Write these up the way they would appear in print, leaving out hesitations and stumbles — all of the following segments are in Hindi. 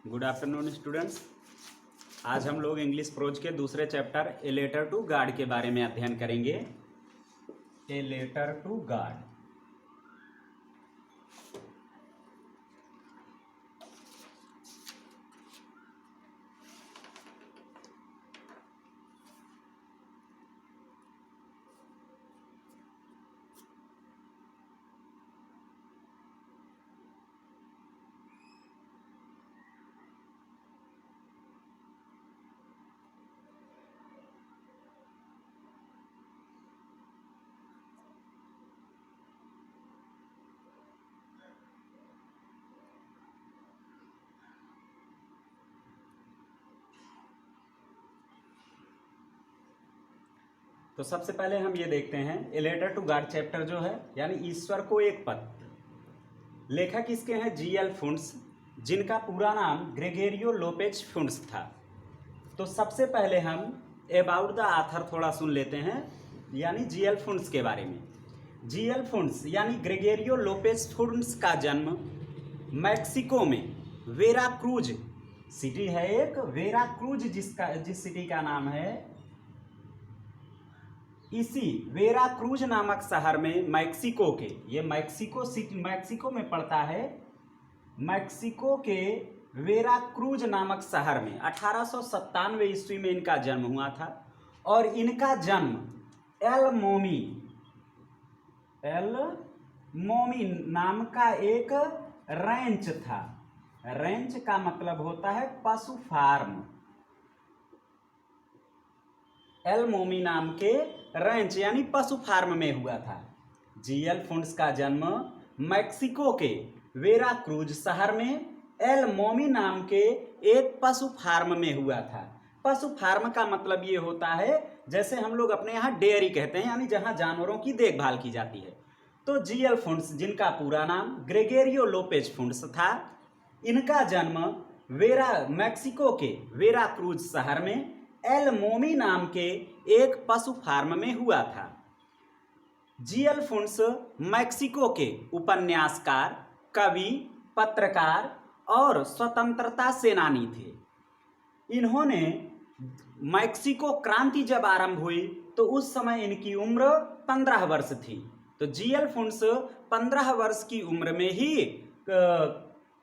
Good afternoon students. आज हम लोग इंग्लिश प्रोज के दूसरे chapter a letter to God के बारे में अध्ययन करेंगे। A letter to God. तो सबसे पहले हम ये देखते हैं a letter to God chapter जो है, यानी ईश्वर को एक पत्र। लेखक इसके हैं जी.एल. फुंस, जिनका पूरा नाम ग्रेगोरियो लोपेज फुंस था। तो सबसे पहले हम अबाउट द आथर थोड़ा सुन लेते हैं, यानी जी.एल. फुंस के बारे में। जी.एल. फुंस यानी ग्रेगोरियो लोपेज फुंस का जन्म मैक्सिको में वेराक्रूज सिटी है, एक वेराक्रूज जिस सिटी का नाम है, इसी वेराक्रूज नामक शहर में मैक्सिको के, ये मैक्सिको सिटी मैक्सिको में पड़ता है, मैक्सिको के वेराक्रूज नामक शहर में 1897 ईस्वी में इनका जन्म हुआ था। और इनका जन्म एल मोमी नाम का एक रैंच था। रैंच का मतलब होता है पशु फार्म। एल मोमी नाम के रैंच यानी पशु फार्म में हुआ था। जी.एल. फुंस का जन्म मैक्सिको के वेराक्रूज शहर में एल मोमी नाम के एक पशु फार्म में हुआ था। पशु फार्म का मतलब ये होता है, जैसे हम लोग अपने यहाँ डेयरी कहते हैं, यानी जहाँ जानवरों की देखभाल की जाती है। तो जी.एल. फुंस, जिनका पूरा नाम ग्रेगोरियो लोपेज फुंस था, इनका जन्म मैक्सिको के वेराक्रूज शहर में एल मोमी नाम के एक पशु फार्म में हुआ था। जी.एल. फुंस मैक्सिको के उपन्यासकार, कवि, पत्रकार और स्वतंत्रता सेनानी थे। इन्होंने मैक्सिको क्रांति जब आरंभ हुई तो उस समय इनकी उम्र 15 वर्ष थी। तो जी.एल. फुंस 15 वर्ष की उम्र में ही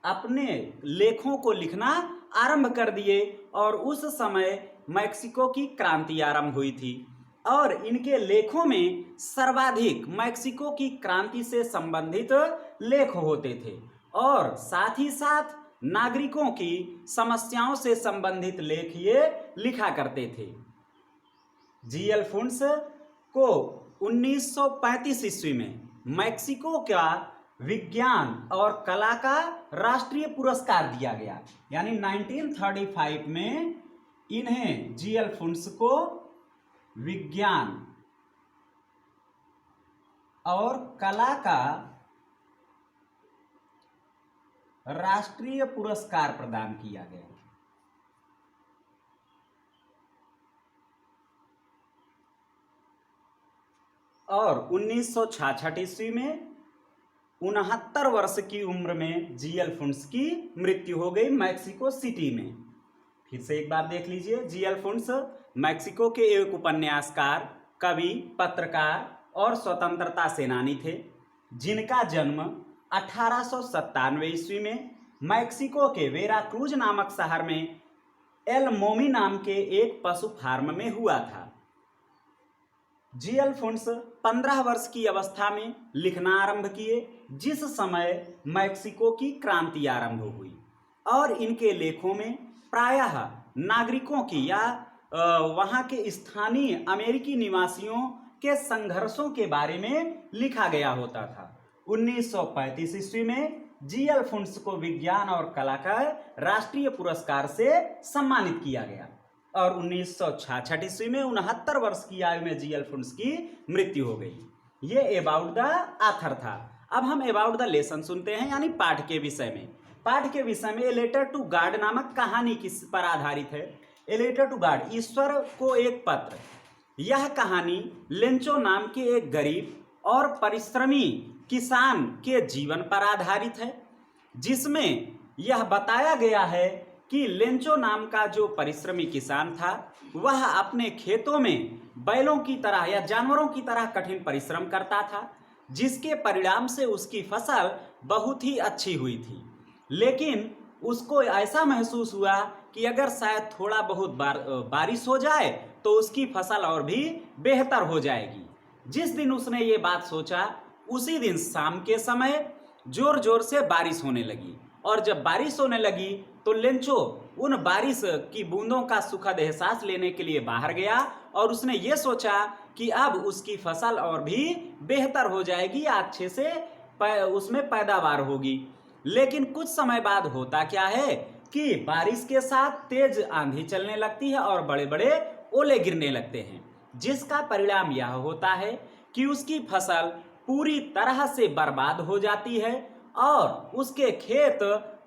अपने लेखों को लिखना आरंभ कर दिए, और उस समय मैक्सिको की क्रांति आरंभ हुई थी। और इनके लेखों में सर्वाधिक मैक्सिको की क्रांति से संबंधित लेख होते थे, और साथ ही साथ नागरिकों की समस्याओं से संबंधित लेख ये लिखा करते थे। जी.एल. फुंस को 1935 ईस्वी में मैक्सिको का विज्ञान और कला का राष्ट्रीय पुरस्कार दिया गया, यानी 1935 में इन्हें जी.एल. फुंस को विज्ञान और कला का राष्ट्रीय पुरस्कार प्रदान किया गया। और 1966 ईस्वी में 69 वर्ष की उम्र में जी.एल. फुंस की मृत्यु हो गई मैक्सिको सिटी में। फिर से एक बार देख लीजिए, जी.एल. फुंस मैक्सिको के एक उपन्यासकार, कवि, पत्रकार और स्वतंत्रता सेनानी थे, जिनका जन्म 1897 ईस्वी में मैक्सिको के वेराक्रूज नामक शहर में एल मोमी नाम के एक पशु फार्म में हुआ था। जी.एल. फुंस 15 वर्ष की अवस्था में लिखना आरंभ किए, जिस समय मैक्सिको की क्रांति आरंभ हुई, और इनके लेखों में प्रायः नागरिकों की या वहाँ के स्थानीय अमेरिकी निवासियों के संघर्षों के बारे में लिखा गया होता था। 1935 ईस्वी में जी.एल. फुंस को विज्ञान और कला का राष्ट्रीय पुरस्कार से सम्मानित किया गया, और 1966 ईस्वी में 69 वर्ष की आयु में जी.एल. फुंस की मृत्यु हो गई। ये अबाउट द आथर था। अब हम अबाउट द लेसन सुनते हैं, यानी पाठ के विषय में। पाठ के विषय में ए लेटर टू गॉड नामक कहानी किस पर आधारित है? ए लेटर टू गॉड, ईश्वर को एक पत्र। यह कहानी लेंचो नाम के एक गरीब और परिश्रमी किसान के जीवन पर आधारित है, जिसमें यह बताया गया है कि लेंचो नाम का जो परिश्रमी किसान था वह अपने खेतों में बैलों की तरह या जानवरों की तरह कठिन परिश्रम करता था, जिसके परिणाम से उसकी फसल बहुत ही अच्छी हुई थी। लेकिन उसको ऐसा महसूस हुआ कि अगर शायद थोड़ा बहुत बारिश हो जाए तो उसकी फसल और भी बेहतर हो जाएगी। जिस दिन उसने ये बात सोचा उसी दिन शाम के समय जोर जोर से बारिश होने लगी, और जब बारिश होने लगी तो लेंचो उन बारिश की बूंदों का सुखद एहसास लेने के लिए बाहर गया, और उसने ये सोचा कि अब उसकी फसल और भी बेहतर हो जाएगी, अच्छे से उसमें पैदावार होगी। लेकिन कुछ समय बाद होता क्या है कि बारिश के साथ तेज आंधी चलने लगती है और बड़े बड़े ओले गिरने लगते हैं, जिसका परिणाम यह होता है कि उसकी फसल पूरी तरह से बर्बाद हो जाती है और उसके खेत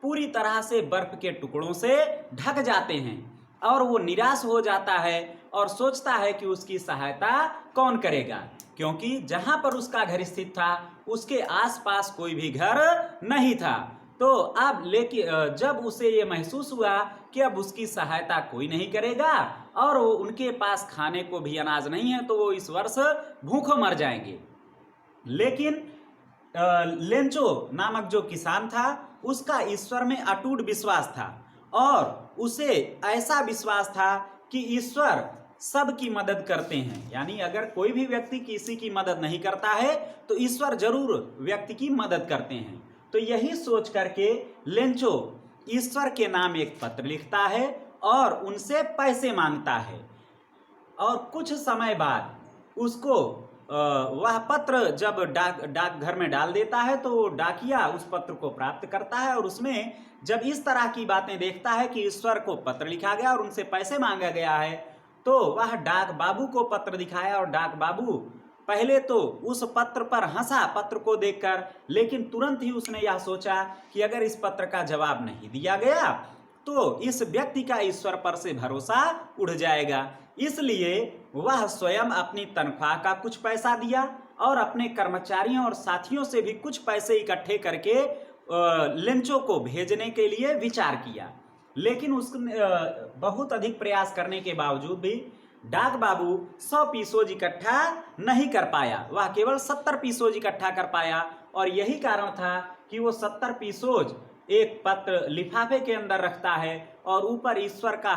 पूरी तरह से बर्फ के टुकड़ों से ढक जाते हैं, और वो निराश हो जाता है और सोचता है कि उसकी सहायता कौन करेगा, क्योंकि जहां पर उसका घर स्थित था उसके आसपास कोई भी घर नहीं था। तो अब लेकिन जब उसे ये महसूस हुआ कि अब उसकी सहायता कोई नहीं करेगा और वो उनके पास खाने को भी अनाज नहीं है, तो वो इस वर्ष भूखों मर जाएंगे। लेकिन लेंचो नामक जो किसान था उसका ईश्वर में अटूट विश्वास था, और उसे ऐसा विश्वास था कि ईश्वर सबकी मदद करते हैं, यानी अगर कोई भी व्यक्ति किसी की मदद नहीं करता है तो ईश्वर जरूर व्यक्ति की मदद करते हैं। तो यही सोच करके लेंचो ईश्वर के नाम एक पत्र लिखता है और उनसे पैसे मांगता है, और कुछ समय बाद उसको वह पत्र जब डाकघर में डाल देता है तो डाकिया उस पत्र को प्राप्त करता है, और उसमें जब इस तरह की बातें देखता है कि ईश्वर को पत्र लिखा गया और उनसे पैसे मांगा गया है, तो वह डाक बाबू को पत्र दिखाया, और डाक बाबू पहले तो उस पत्र पर हंसा पत्र को देखकर, लेकिन तुरंत ही उसने यह सोचा कि अगर इस पत्र का जवाब नहीं दिया गया तो इस व्यक्ति का ईश्वर पर से भरोसा उड़ जाएगा। इसलिए वह स्वयं अपनी तनख्वाह का कुछ पैसा दिया और अपने कर्मचारियों और साथियों से भी कुछ पैसे इकट्ठे करके लेंचो को भेजने के लिए विचार किया। लेकिन उसने बहुत अधिक प्रयास करने के बावजूद भी डाक बाबू 100 पीसोज इकट्ठा नहीं कर पाया, वह केवल 70 पीसोज इकट्ठा कर पाया। और यही कारण था कि वो 70 पीसोज एक पत्र लिफाफे के अंदर रखता है और ऊपर ईश्वर का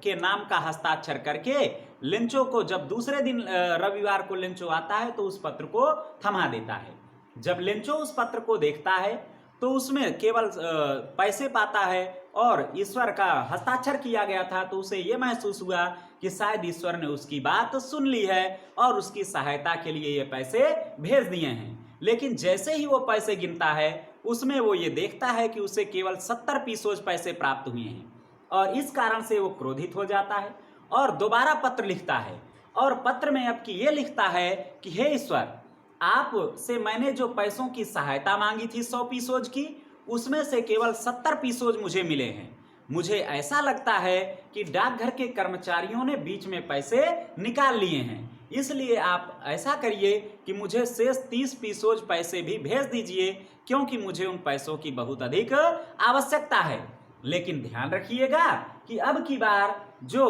के नाम का हस्ताक्षर करके लेंचो को, जब दूसरे दिन रविवार को लेंचो आता है तो उस पत्र को थमा देता है। जब लेंचो उस पत्र को देखता है तो उसमें केवल पैसे पाता है और ईश्वर का हस्ताक्षर किया गया था, तो उसे ये महसूस हुआ कि शायद ईश्वर ने उसकी बात सुन ली है और उसकी सहायता के लिए ये पैसे भेज दिए हैं। लेकिन जैसे ही वो पैसे गिनता है उसमें वो ये देखता है कि उसे केवल 70 पीसोज पैसे प्राप्त हुए हैं, और इस कारण से वो क्रोधित हो जाता है और दोबारा पत्र लिखता है, और पत्र में अब की ये लिखता है कि हे ईश्वर, आप से मैंने जो पैसों की सहायता मांगी थी 100 पीसोज की, उसमें से केवल 70 पीसोज मुझे मिले हैं। मुझे ऐसा लगता है कि डाकघर के कर्मचारियों ने बीच में पैसे निकाल लिए हैं, इसलिए आप ऐसा करिए कि मुझे शेष 30 पीसोज पैसे भी भेज दीजिए, क्योंकि मुझे उन पैसों की बहुत अधिक आवश्यकता है। लेकिन ध्यान रखिएगा कि अब की बार जो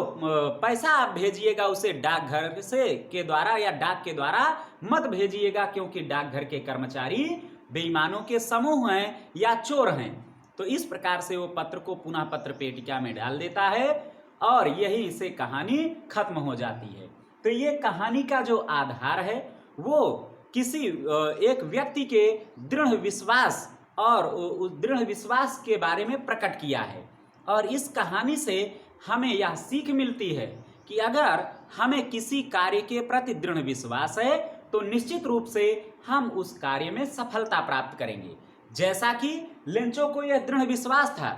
पैसा आप भेजिएगा उसे डाकघर से के द्वारा या डाक के द्वारा मत भेजिएगा, क्योंकि डाकघर के कर्मचारी बेईमानों के समूह हैं या चोर हैं। तो इस प्रकार से वो पत्र को पुनः पत्र पेटिका में डाल देता है और यही से कहानी खत्म हो जाती है। तो ये कहानी का जो आधार है वो किसी एक व्यक्ति के दृढ़ विश्वास और उस दृढ़ विश्वास के बारे में प्रकट किया है, और इस कहानी से हमें यह सीख मिलती है कि अगर हमें किसी कार्य के प्रति दृढ़ विश्वास है तो निश्चित रूप से हम उस कार्य में सफलता प्राप्त करेंगे। जैसा कि लेंचो को यह दृढ़ विश्वास था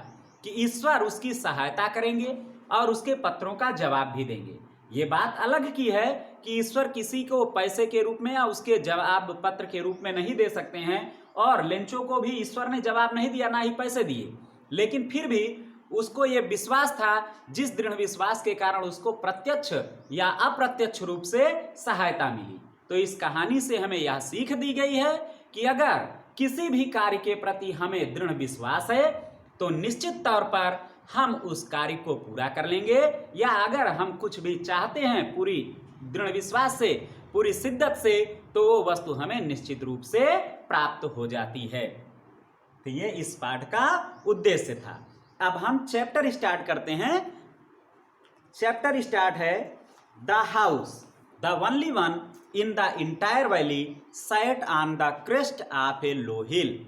कि ईश्वर उसकी सहायता करेंगे और उसके पत्रों का जवाब भी देंगे। ये बात अलग की है कि ईश्वर किसी को पैसे के रूप में या उसके जवाब पत्र के रूप में नहीं दे सकते हैं, और लेंचो को भी ईश्वर ने जवाब नहीं दिया, ना ही पैसे दिए, लेकिन फिर भी उसको ये विश्वास था, जिस दृढ़ विश्वास के कारण उसको प्रत्यक्ष या अप्रत्यक्ष रूप से सहायता मिली। तो इस कहानी से हमें यह सीख दी गई है कि अगर किसी भी कार्य के प्रति हमें दृढ़ विश्वास है तो निश्चित तौर पर हम उस कार्य को पूरा कर लेंगे, या अगर हम कुछ भी चाहते हैं पूरी दृढ़ विश्वास से, पूरी शिद्दत से, तो वो वस्तु हमें निश्चित रूप से प्राप्त हो जाती है। तो ये इस पाठ का उद्देश्य था। अब हम चैप्टर स्टार्ट करते हैं। चैप्टर स्टार्ट है the house the only one in the entire valley sat on the crest of a low hill.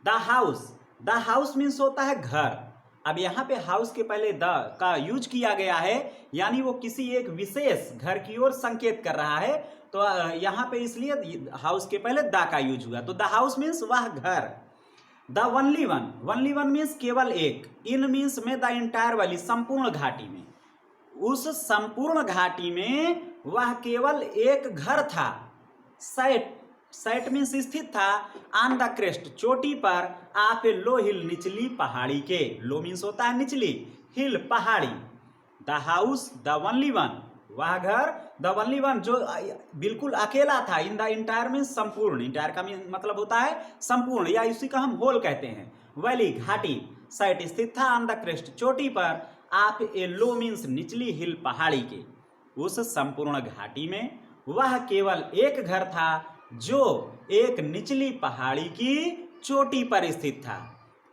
The house means होता है घर। अब यहाँ पे हाउस के पहले द का यूज किया गया है, यानी वो किसी एक विशेष घर की ओर संकेत कर रहा है। तो यहाँ पे इसलिए हाउस के पहले द का यूज हुआ। तो द हाउस मीन्स वह घर। द ओनली वन मीन्स केवल एक। इन मीन्स में द इंटायर वैली संपूर्ण घाटी में। उस संपूर्ण घाटी में वह केवल एक घर था। सैट मीन्स स्थित था। ऑन द क्रेस्ट चोटी पर, ऑफ ए लो हिल निचली पहाड़ी के। लो मीन्स होता है निचली, हिल पहाड़ी। The house the only one, वह घर द ओनली वन जो बिल्कुल अकेला था। इन द इंटायर मीन्स संपूर्ण। इंटायर का मतलब होता है संपूर्ण, या इसी का हम होल कहते हैं। वैली घाटी, सैट स्थित था ऑन द क्रेस्ट चोटी पर, ऑफ ए लो मीन्स निचली हिल पहाड़ी के। उस संपूर्ण घाटी में वह केवल एक घर था जो एक निचली पहाड़ी की चोटी पर स्थित था।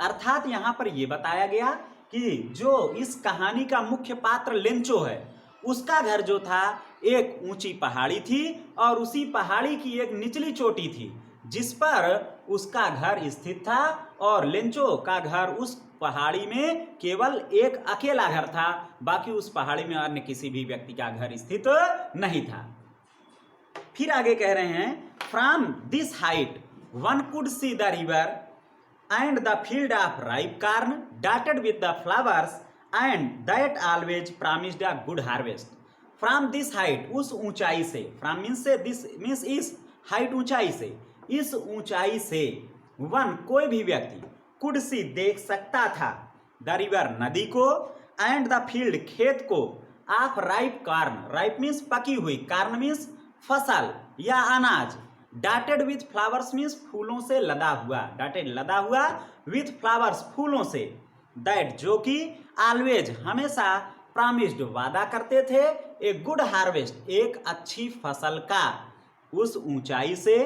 अर्थात यहाँ पर यह बताया गया कि जो इस कहानी का मुख्य पात्र लेंचो है, उसका घर जो था एक ऊंची पहाड़ी थी, और उसी पहाड़ी की एक निचली चोटी थी जिस पर उसका घर स्थित था। और लेंचो का घर उस पहाड़ी में केवल एक अकेला घर था, बाकी उस पहाड़ी में अन्य किसी भी व्यक्ति का घर स्थित नहीं था। फिर आगे कह रहे हैं, from this height one could see the river and the field of ripe corn dotted with the flowers and that always promised a good harvest. From this height, उस ऊंचाई से, फ्रॉम मीन्स से, दिस मीन्स इस, हाइट ऊंचाई से, इस ऊंचाई से वन कोई भी व्यक्ति, कुड सी देख सकता था, द रिवर नदी को, एंड द फील्ड खेत को, of ripe corn, ripe means पकी हुई, कॉर्न मीन्स फसल या अनाज, डॉटेड विथ फ्लावर्स मीन्स फूलों से लदा हुआ, डॉटेड लदा हुआ, विथ फ्लावर्स फूलों से, दैट जो कि ऑलवेज हमेशा, प्रॉमिस्ड वादा करते थे, ए गुड हार्वेस्ट एक अच्छी फसल का। उस ऊंचाई से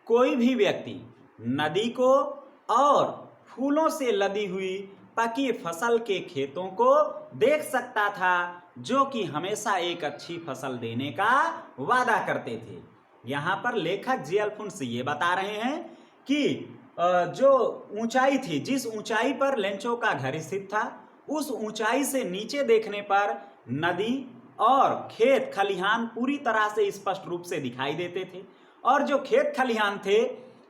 कोई भी व्यक्ति नदी को और फूलों से लदी हुई पकी फसल के खेतों को देख सकता था, जो कि हमेशा एक अच्छी फसल देने का वादा करते थे। यहाँ पर लेखक जी अल्फोंस ये बता रहे हैं कि जो ऊंचाई थी, जिस ऊंचाई पर लेंचो का घर स्थित था, उस ऊंचाई से नीचे देखने पर नदी और खेत खलिहान पूरी तरह से स्पष्ट रूप से दिखाई देते थे। और जो खेत खलिहान थे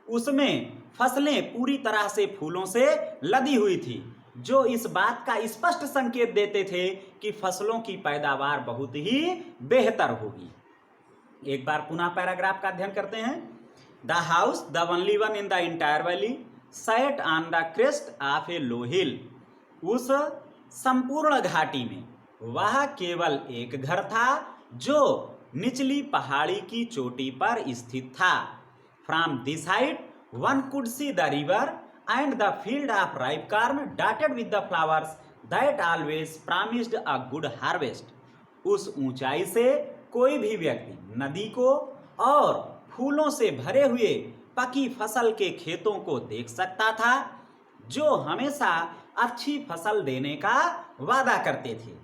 उसमें फसलें पूरी तरह से फूलों से लदी हुई थी, जो इस बात का स्पष्ट संकेत देते थे कि फसलों की पैदावार बहुत ही बेहतर होगी। एक बार पुनः पैराग्राफ का अध्ययन करते हैं। The house the only one in the entire valley sat on the crest of a low hill. उस संपूर्ण घाटी में वह केवल एक घर था जो निचली पहाड़ी की चोटी पर स्थित था। From this height one could see the river and the field of ripe corn dotted with the flowers that always promised a good harvest. उस ऊंचाई से कोई भी व्यक्ति नदी को और फूलों से भरे हुए पकी फसल के खेतों को देख सकता था, जो हमेशा अच्छी फसल देने का वादा करते थे।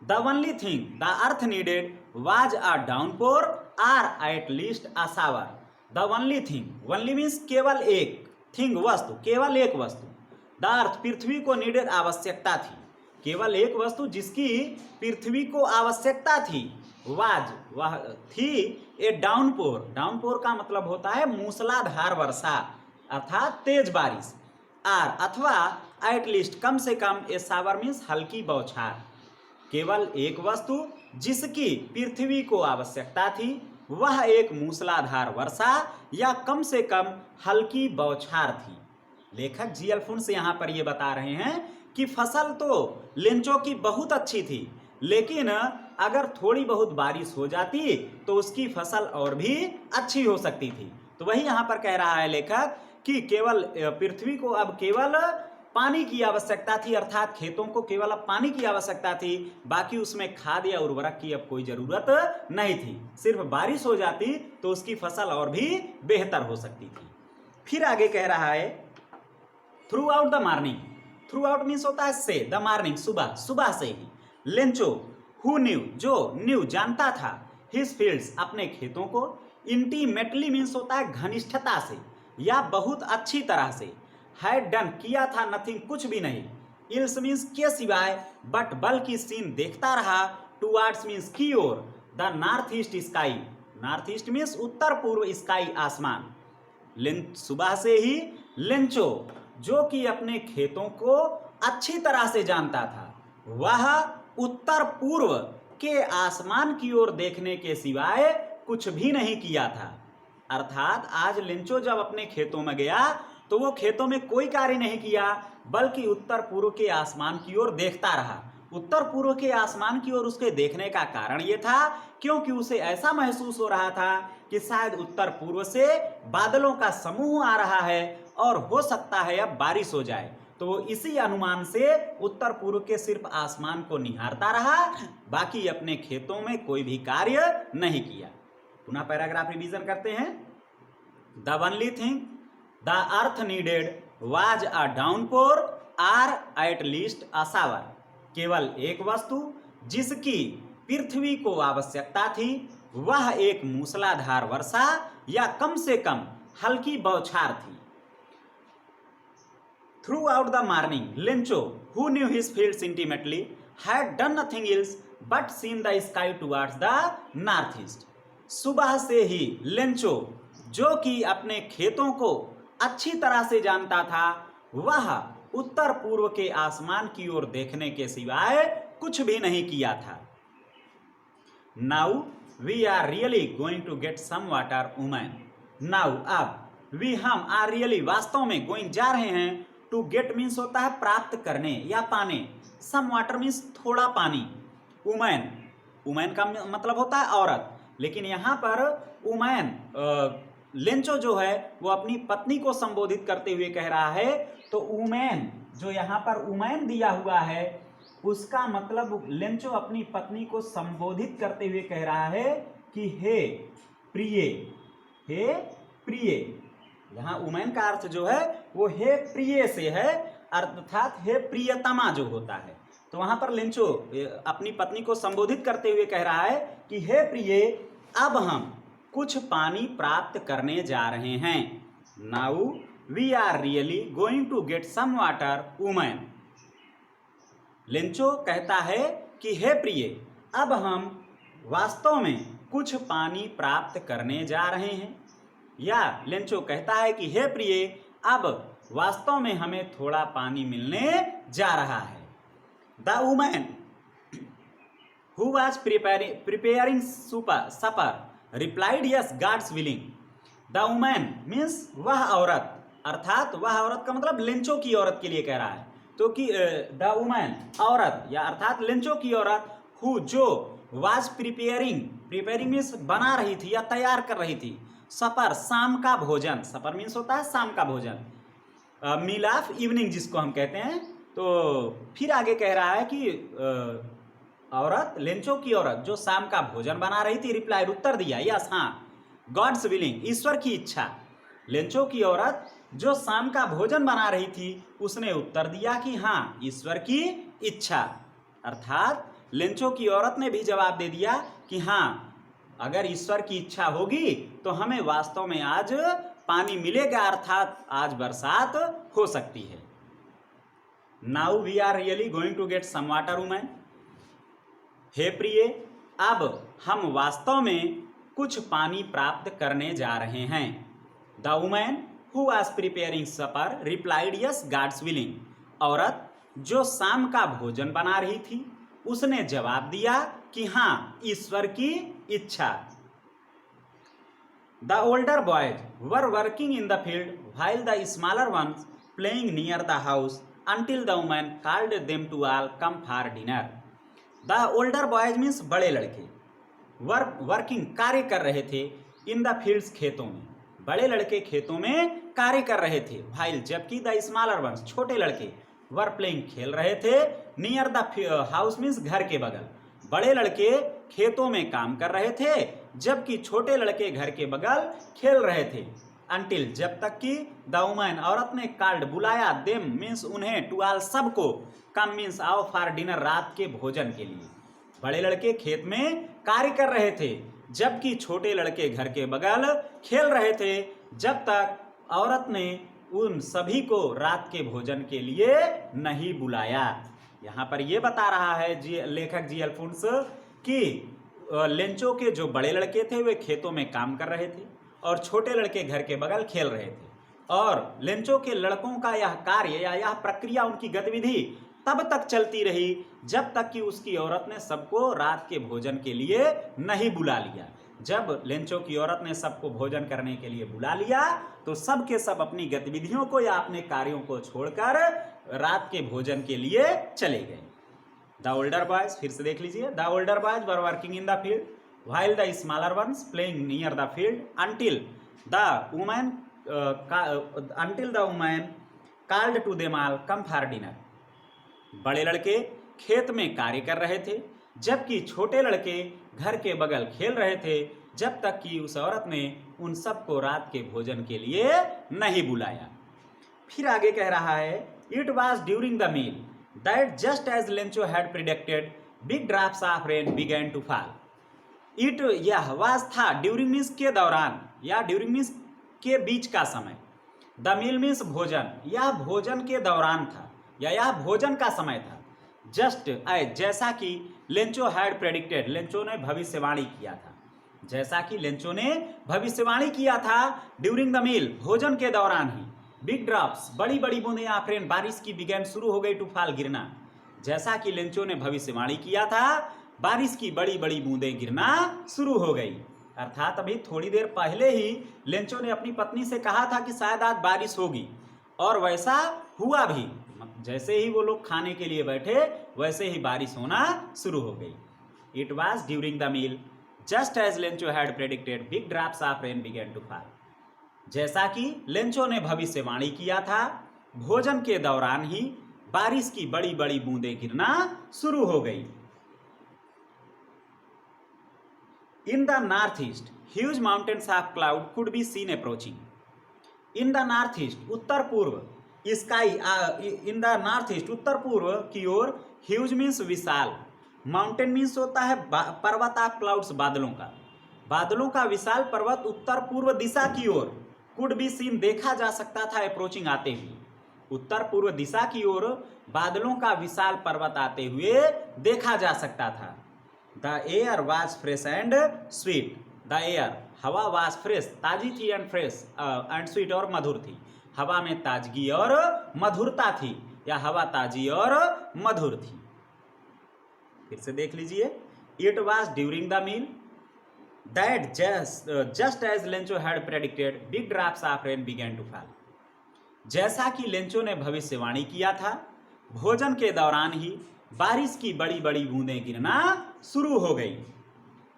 The only thing the earth needed was a downpour or at least a shower. The only thing, only means केवल एक, थिंग वस्तु, केवल एक वस्तु, द अर्थ पृथ्वी को नीडेड आवश्यकता थी, केवल एक वस्तु जिसकी पृथ्वी को आवश्यकता थी, वाज वह थी, ए डाउनपोर, डाउनपोर का मतलब होता है मूसलाधार वर्षा अर्थात तेज बारिश, आर अथवा एट लीस्ट कम से कम, ए शावर मीन्स हल्की बौछार। केवल एक वस्तु जिसकी पृथ्वी को आवश्यकता थी वह एक मूसलाधार वर्षा या कम से कम हल्की बौछार थी। लेखक जी अल्फोंस यहाँ पर ये बता रहे हैं कि फसल तो लेंचो की बहुत अच्छी थी, लेकिन अगर थोड़ी बहुत बारिश हो जाती तो उसकी फसल और भी अच्छी हो सकती थी। तो वही यहाँ पर कह रहा है लेखक कि केवल पृथ्वी को अब केवल पानी की आवश्यकता थी, अर्थात खेतों को केवल अब पानी की आवश्यकता थी, बाकी उसमें खाद या उर्वरक की अब कोई जरूरत नहीं थी। सिर्फ बारिश हो जाती तो उसकी फसल और भी बेहतर हो सकती थी। फिर आगे कह रहा है through out the morning. Through out means होता है से, द मॉर्निंग सुबह, सुबह से ही। लेंचो हु न्यू, जो न्यू जानता था, हिज फील्ड्स अपने खेतों को, इंटीमेटली मीन्स होता है घनिष्ठता से या बहुत अच्छी तरह से, हैड डन किया था, नथिंग कुछ भी नहीं, इल्स मीन्स के सिवाय, बट बल्कि सीन देखता रहा, टुवार्ड्स मीन्स की ओर, the north east sky, north east means उत्तर पूर्व स्काई आसमान। सुबह से ही लेंचो जो कि अपने खेतों को अच्छी तरह से जानता था, वह उत्तर पूर्व के आसमान की ओर देखने के सिवाय कुछ भी नहीं किया था। अर्थात आज लेंचो जब अपने खेतों में गया तो वो खेतों में कोई कार्य नहीं किया, बल्कि उत्तर पूर्व के आसमान की ओर देखता रहा। उत्तर पूर्व के आसमान की ओर उसके देखने का कारण ये था क्योंकि उसे ऐसा महसूस हो रहा था कि शायद उत्तर पूर्व से बादलों का समूह आ रहा है और हो सकता है अब बारिश हो जाए। तो वो इसी अनुमान से उत्तर पूर्व के सिर्फ आसमान को निहारता रहा, बाकी अपने खेतों में कोई भी कार्य नहीं किया। पुनः पैराग्राफ रिवीजन करते हैं। The only thing the earth needed was a downpour or at least a shower. केवल एक वस्तु जिसकी पृथ्वी को आवश्यकता थी वह एक मूसलाधार वर्षा या कम से कम हल्की बौछार थी। Throughout the morning, Lencho, who knew his fields intimately, had done nothing else but seen the sky towards the northeast. सुबह से ही लेंचो जो कि अपने खेतों को अच्छी तरह से जानता था, वह उत्तर पूर्व के आसमान की ओर देखने के सिवाय कुछ भी नहीं किया था। Now we are really going to get some water, woman. Now अब we हम are really वास्तव में going जा रहे हैं। टू गेट मीन्स होता है प्राप्त करने या पाने, सम वाटर मीन्स थोड़ा पानी, वुमेन, वुमेन का मतलब होता है औरत, लेकिन यहाँ पर वुमेन लेंचो जो है वो अपनी पत्नी को संबोधित करते हुए कह रहा है। तो वुमेन जो यहाँ पर वुमेन दिया हुआ है उसका मतलब लेंचो अपनी पत्नी को संबोधित करते हुए कह रहा है कि हे प्रिय, हे प्रिय। यहाँ वुमेन का अर्थ जो है वो हे प्रिय से है, अर्थात हे प्रियतमा जो होता है। तो वहां पर लेंचो अपनी पत्नी को संबोधित करते हुए कह रहा है कि हे प्रिय, अब हम कुछ पानी प्राप्त करने जा रहे हैं। Now we are really going to get some water, woman. Lencho कहता है कि हे प्रिय, अब हम वास्तव में कुछ पानी प्राप्त करने जा रहे हैं, या लेंचो कहता है कि हे प्रिय, अब वास्तव में हमें थोड़ा पानी मिलने जा रहा है। The woman who was preparing supper replied yes God's willing. The woman means वह औरत, अर्थात वह औरत का मतलब लेंचो की औरत के लिए कह रहा है। तो कि द वुमेन औरत या अर्थात लेंचो की औरत, हु जो वाज प्रिपेयरिंग, प्रिपेयरिंग मीन्स बना रही थी या तैयार कर रही थी, सपर शाम का भोजन, सपर मीन्स होता है शाम का भोजन, मील ऑफ इवनिंग जिसको हम कहते हैं। तो फिर आगे कह रहा है कि औरत, लेंचो की औरत जो शाम का भोजन बना रही थी, रिप्लाइड उत्तर दिया, यस हाँ, गॉड्स विलिंग ईश्वर की इच्छा। लेंचो की औरत जो शाम का भोजन बना रही थी उसने उत्तर दिया कि हाँ, ईश्वर की इच्छा। अर्थात लेंचो की औरत ने भी जवाब दे दिया कि हाँ, अगर ईश्वर की इच्छा होगी तो हमें वास्तव में आज पानी मिलेगा, अर्थात आज बरसात हो सकती है। Now we are really going to get some water, women. हे प्रिय, अब हम वास्तव में कुछ पानी प्राप्त करने जा रहे हैं। The woman who was preparing supper replied yes God's willing. औरत जो शाम का भोजन बना रही थी उसने जवाब दिया कि हाँ, ईश्वर की इच्छा। The older boys were working in the field while the smaller once playing near the house until the woman called them to all come for dinner. The older boys means बड़े लड़के, वर्किंग कार्य कर रहे थे, इन द फील्ड्स खेतों में, बड़े लड़के खेतों में कार्य कर रहे थे, while जबकि द स्मॉलर वंस छोटे लड़के वर प्लेइंग खेल रहे थे, नियर द हाउस मीन्स घर के बगल। बड़े लड़के खेतों में काम कर रहे थे जबकि छोटे लड़के घर के बगल खेल रहे थे। अंटिल जब तक कि द वुमन औरत ने कॉल्ड बुलाया, देम मीन्स उन्हें, टू ऑल सबको, कम मीन्स आओ फॉर डिनर रात के भोजन के लिए। बड़े लड़के खेत में कार्य कर रहे थे जबकि छोटे लड़के घर के बगल खेल रहे थे, जब तक औरत ने उन सभी को रात के भोजन के लिए नहीं बुलाया। यहाँ पर यह बता रहा है लेखक जी.एल. फुंस कि लेंचो के जो बड़े लड़के थे वे खेतों में काम कर रहे थे और छोटे लड़के घर के बगल खेल रहे थे, और लेंचो के लड़कों का यह कार्य या यह प्रक्रिया, उनकी गतिविधि तब तक चलती रही जब तक कि उसकी औरत ने सबको रात के भोजन के लिए नहीं बुला लिया। जब लेंचो की औरत ने सबको भोजन करने के लिए बुला लिया तो सब के सब अपनी गतिविधियों को या अपने कार्यों को छोड़कर रात के भोजन के लिए चले गए। द ओल्डर बॉयज, फिर से देख लीजिए, the older boys were working in the field while the smaller ones playing near the field until the woman called to them all come for dinner। बड़े लड़के खेत में कार्य कर रहे थे जबकि छोटे लड़के घर के बगल खेल रहे थे, जब तक कि उस औरत ने उन सबको रात के भोजन के लिए नहीं बुलाया। फिर आगे कह रहा है, it was during the meal that just as Lencho had predicted big drops of rain began to fall. It यह वाज था, ड्यूरिंग मीन्स के दौरान या ड्यूरिंग मीन्स के बीच का समय, द मील मीन्स भोजन, यह भोजन के दौरान था या यह भोजन का समय था। जस्ट जैसा कि लेंचो हैड प्रेडिक्टेड, लेंचो ने भविष्यवाणी किया था, जैसा कि लेंचो ने भविष्यवाणी किया था ड्यूरिंग द मील, भोजन के दौरान ही, बिग ड्रॉप्स बड़ी बड़ी बूंदें या फ्रेंड बारिश की बिगैन शुरू हो गई टू फॉल गिरना, जैसा कि लेंचो ने भविष्यवाणी किया था बारिश की बड़ी बड़ी बूंदें गिरना शुरू हो गई। अर्थात अभी थोड़ी देर पहले ही लेंचो ने अपनी पत्नी से कहा था कि शायद आज बारिश होगी, और वैसा हुआ भी। जैसे ही वो लोग खाने के लिए बैठे वैसे ही बारिश होना शुरू हो गई। It was during the meal just as Lencho had predicted big drops of rain began to fall, जैसा कि लेंचो ने भविष्यवाणी किया था भोजन के दौरान ही बारिश की बड़ी बड़ी बूंदें गिरना शुरू हो गई। In the northeast, huge mountains of cloud could be seen approaching. In the northeast, उत्तर पूर्व, sky in the northeast, उत्तर पूर्व की ओर, huge means विशाल, mountain means होता है पर्वत ऑफ क्लाउड्स, बादलों का, बादलों का विशाल पर्वत उत्तर पूर्व दिशा की ओर, could be seen देखा जा सकता था, approaching आते हुए, उत्तर पूर्व दिशा की ओर बादलों का विशाल पर्वत आते हुए देखा जा सकता था। The air was fresh and sweet. The air, हवा was fresh, ताजी थी and fresh and sweet, और मधुर थी। हवा में ताजगी और मधुरता थी या हवा ताजी और मधुर थी। फिर से देख लीजिए, It was during the meal that just as Lencho had predicted, big drops of rain began to fall। जैसा कि लेंचो ने भविष्यवाणी किया था भोजन के दौरान ही बारिश की बड़ी बड़ी बूंदें गिरना शुरू हो गई।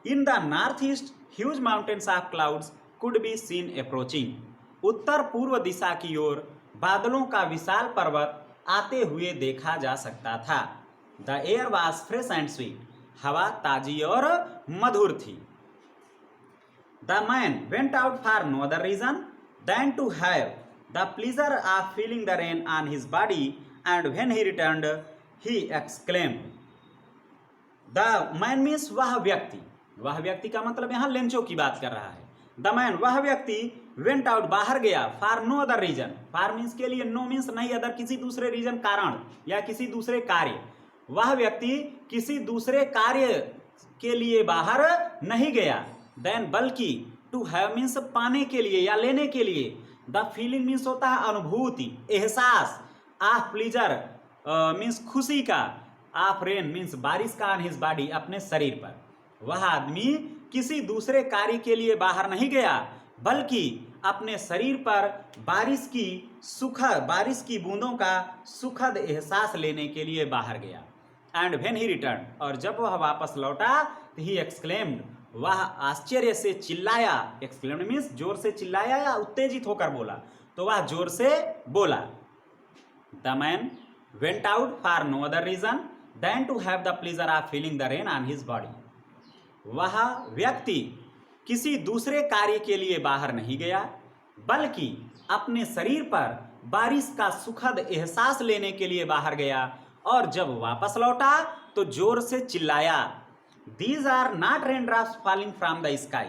In the north east huge mountains of clouds could be seen approaching, उत्तर पूर्व दिशा की ओर बादलों का विशाल पर्वत आते हुए देखा जा सकता था। The air was fresh and sweet, हवा ताजी और मधुर थी। The man went out for no other reason than to have the pleasure of feeling the rain on his body, and when he returned he exclaimed। the man means वह व्यक्ति का मतलब यहाँ लेंचो की बात कर रहा है। the man वह व्यक्ति went out बाहर गया for no other reason, for means के लिए, no means नहीं, अदर किसी दूसरे रीजन कारण या किसी दूसरे कार्य, वह व्यक्ति किसी दूसरे कार्य के लिए बाहर नहीं गया, then बल्कि to have means पाने के लिए या लेने के लिए, the feeling means होता है अनुभूति, एहसास, of pleasure मीन्स खुशी का, ऑफ रेन मीन्स बारिश का, ऑन हिज बॉडी अपने शरीर पर। वह आदमी किसी दूसरे कार्य के लिए बाहर नहीं गया बल्कि अपने शरीर पर बारिश की बूंदों का सुखद एहसास लेने के लिए बाहर गया। एंड व्हेन ही रिटर्न, और जब वह वापस लौटा तो ही एक्सक्लेम्ड, वह आश्चर्य से चिल्लाया, एक्सक्लेम्ड मीन्स जोर से चिल्लाया या उत्तेजित होकर बोला, तो वह जोर से बोला। The man went out for no other reason than to have the pleasure of feeling the rain on his body. वह व्यक्ति किसी दूसरे कार्य के लिए बाहर नहीं गया, बल्कि अपने शरीर पर बारिश का सुखद एहसास लेने के लिए बाहर गया, और जब वापस लौटा तो जोर से चिल्लाया, These are not raindrops falling from the sky,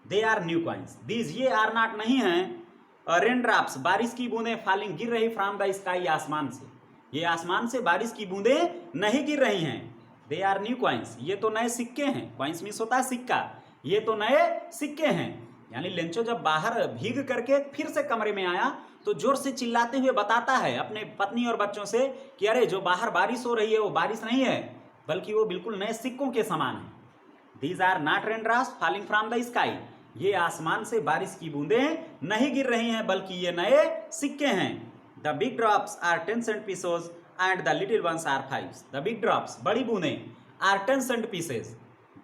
they are new coins. These ये are not नहीं हैं raindrops, बारिश की बूंदें falling गिर रही from the sky, आसमान से, ये आसमान से बारिश की बूंदें नहीं गिर रही हैं। They are new coins, ये तो नए सिक्के हैं। coins मीन्स होता है सिक्का, ये तो नए सिक्के हैं। यानी लेंचो जब बाहर भीग करके फिर से कमरे में आया तो जोर से चिल्लाते हुए बताता है अपने पत्नी और बच्चों से कि अरे जो बाहर बारिश हो रही है वो बारिश नहीं है, बल्कि वो बिल्कुल नए सिक्कों के समान है। These are not raindrops falling from the sky, ये आसमान से बारिश की बूंदें नहीं गिर रही हैं, बल्कि ये नए सिक्के हैं। The big drops are 10 cent pieces and the little ones are 5. The big drops, बड़ी बूंदें, are 10 cent pieces,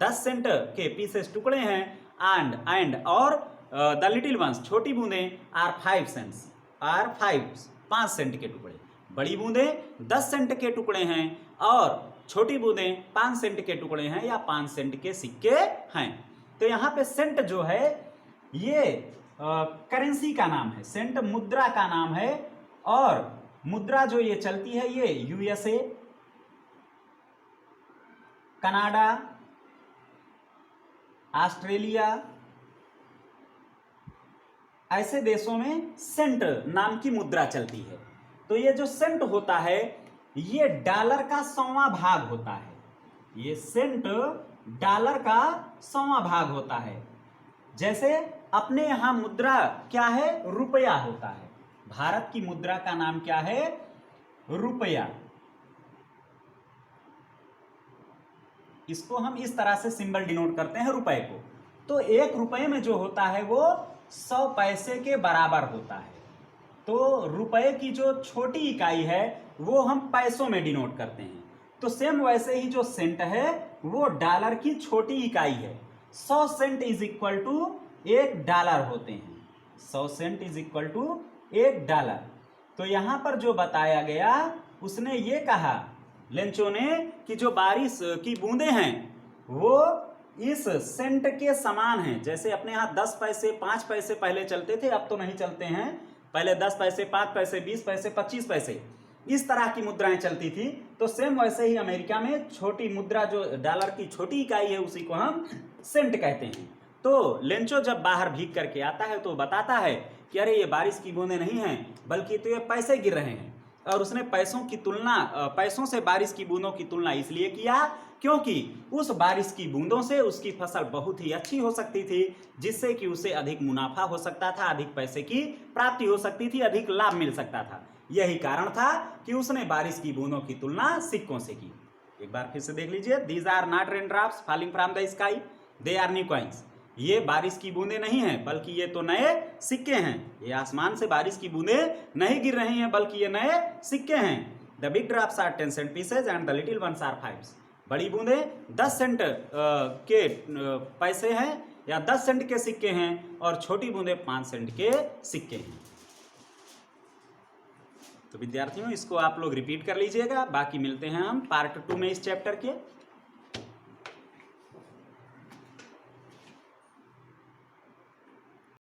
10 सेंट के पीसेस टुकड़े हैं, and और the little ones, छोटी बूंदें, are 5 cents, are 5 सेंट के टुकड़े। बड़ी बूंदें 10 सेंट के टुकड़े हैं और छोटी बूंदें 5 सेंट के टुकड़े हैं या 5 सेंट के सिक्के हैं। तो यहाँ पे सेंट जो है ये करेंसी का नाम है, सेंट मुद्रा का नाम है, और मुद्रा जो ये चलती है ये यूएसए, कनाडा, ऑस्ट्रेलिया, ऐसे देशों में सेंट नाम की मुद्रा चलती है। तो ये जो सेंट होता है ये डॉलर का 100वां भाग होता है, ये सेंट डॉलर का 100वां भाग होता है। जैसे अपने यहाँ मुद्रा क्या है, रुपया होता है। भारत की मुद्रा का नाम क्या है, रुपया। इसको हम इस तरह से सिंबल डिनोट करते हैं रुपए को। तो 1 रुपए में जो होता है वो 100 पैसे के बराबर होता है। तो रुपए की जो छोटी इकाई है वो हम पैसों में डिनोट करते हैं। तो सेम वैसे ही जो सेंट है वो डॉलर की छोटी इकाई है। 100 सेंट इज इक्वल टू $1 होते हैं। 100 सेंट इज इक्वल टू $1। तो यहां पर जो बताया गया उसने ये कहा लेंचो ने कि जो बारिश की बूंदें हैं वो इस सेंट के समान हैं। जैसे अपने यहाँ 10 पैसे 5 पैसे पहले चलते थे, अब तो नहीं चलते हैं। पहले 10 पैसे 5 पैसे 20 पैसे 25 पैसे इस तरह की मुद्राएं चलती थी। तो सेम वैसे ही अमेरिका में छोटी मुद्रा जो डॉलर की छोटी इकाई है उसी को हम सेंट कहते हैं। तो लेंचो जब बाहर भीग करके आता है तो बताता है कि अरे ये बारिश की बूंदें नहीं हैं, बल्कि तो ये पैसे गिर रहे हैं। और उसने पैसों से बारिश की बूंदों की तुलना इसलिए किया क्योंकि उस बारिश की बूंदों से उसकी फसल बहुत ही अच्छी हो सकती थी, जिससे कि उसे अधिक मुनाफा हो सकता था, अधिक पैसे की प्राप्ति हो सकती थी, अधिक लाभ मिल सकता था। यही कारण था कि उसने बारिश की बूंदों की तुलना सिक्कों से की। एक बार फिर से देख लीजिए, these are not raindrops falling from the sky, they are new coins. ये बारिश की बूंदें नहीं हैं, बल्कि ये तो नए सिक्के हैं। ये आसमान से बारिश की बूंदें नहीं गिर रही हैं, बल्कि ये नए सिक्के हैं। The big drops are 10 cent pieces and the little ones are 5। बड़ी बूंदें 10 सेंट के पैसे हैं या 10 सेंट के सिक्के हैं, और छोटी बूंदें 5 सेंट के सिक्के हैं। तो विद्यार्थियों इसको आप लोग रिपीट कर लीजिएगा। बाकी मिलते हैं हम पार्ट 2 में इस चैप्टर के।